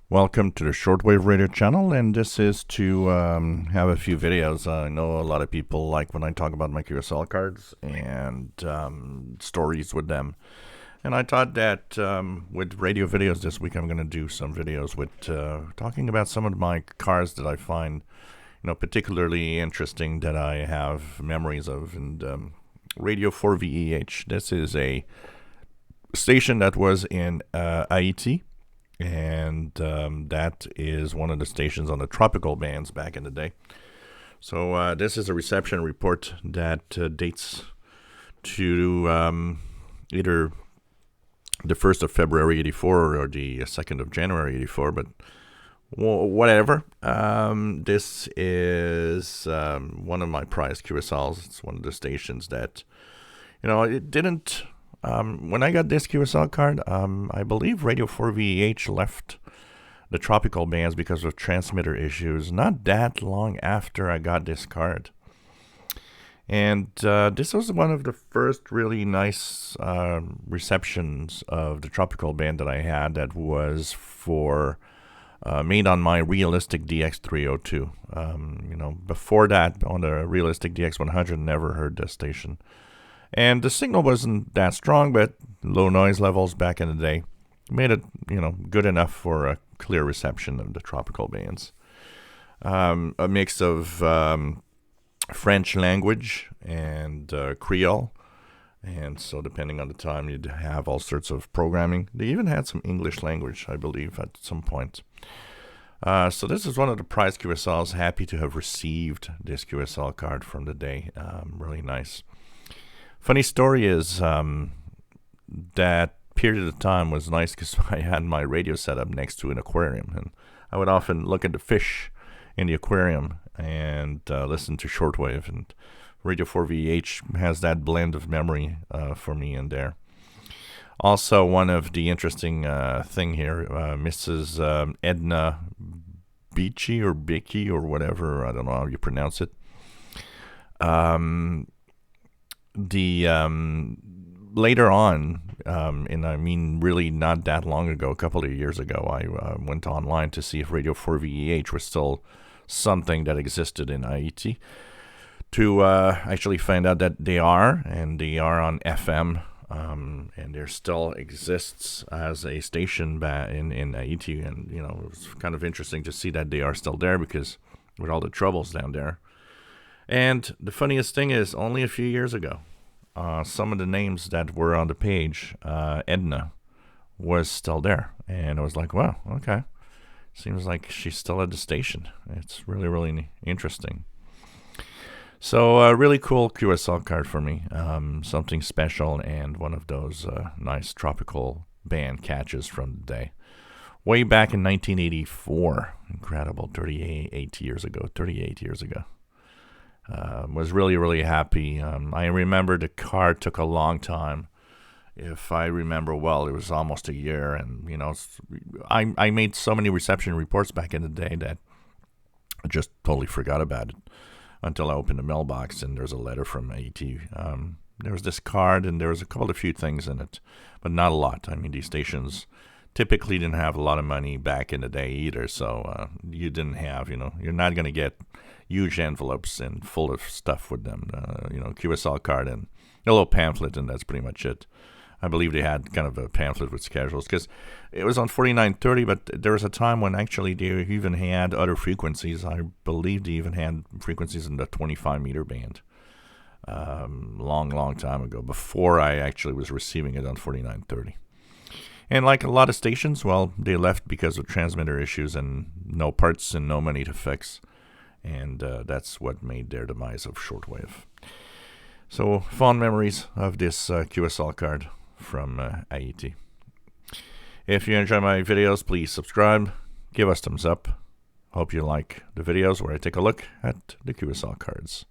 Welcome to the Shortwave radio channel, and this is to have a few videos. I know a lot of people like when I talk about my QSL cards and stories with them. And I thought that with radio videos this week, I'm going to do some videos with talking about some of my cards that I find, particularly interesting, that I have memories of. And Radio 4VEH, this is a station that was in Haiti. And that is one of the stations on the tropical bands back in the day. So this is a reception report that dates to either the 1st of February 84 or the 2nd of January 84, but whatever. This is one of my prized QSLs. It's one of the stations that, it didn't... when I got this QSL card, I believe Radio 4VH left the tropical bands because of transmitter issues not that long after I got this card. And this was one of the first really nice receptions of the tropical band that I had that was for made on my Realistic DX302. Before that, on the Realistic DX100, never heard this station. And the signal wasn't that strong, but low noise levels back in the day made it, good enough for a clear reception of the tropical bands. A mix of French language and Creole. And so depending on the time, you'd have all sorts of programming. They even had some English language, I believe, at some point. So this is one of the prized QSLs. Happy to have received this QSL card from the day. Really nice. Funny story is that period of time was nice because I had my radio set up next to an aquarium, and I would often look at the fish in the aquarium and listen to Shortwave, and Radio 4VH has that blend of memory for me in there. Also, one of the interesting thing here, Mrs. Edna Beachy or Bicky or whatever, I don't know how you pronounce it. Later on, and I mean really not that long ago, a couple of years ago, I went online to see if Radio 4VEH was still something that existed in Haiti, to actually find out that they are, and they are on FM, and there still exists as a station in Haiti, and it was kind of interesting to see that they are still there, because with all the troubles down there. And the funniest thing is, only a few years ago, some of the names that were on the page, Edna was still there. And I was like, wow, okay. Seems like she's still at the station. It's really, really interesting. So a really cool QSL card for me. Something special, and one of those nice tropical band catches from the day. Way back in 1984. Incredible, 38 years ago. Was really, really happy. I remember the card took a long time. If I remember well, it was almost a year. And, I made so many reception reports back in the day that I just totally forgot about it until I opened the mailbox and there's a letter from AT. There was this card and there was a few things in it, but not a lot. I mean, these stations typically didn't have a lot of money back in the day either. So you didn't have, you're not going to get huge envelopes and full of stuff with them, QSL card and a little pamphlet, and that's pretty much it. I believe they had kind of a pamphlet with schedules because it was on 4930, but there was a time when actually they even had other frequencies. I believe they even had frequencies in the 25 meter band. Long time ago, before I actually was receiving it on 4930. And like a lot of stations, well, they left because of transmitter issues and no parts and no money to fix. And that's what made their demise of Shortwave. So fond memories of this QSL card from Haiti. If you enjoy my videos, please subscribe, give us thumbs up. Hope you like the videos where I take a look at the QSL cards.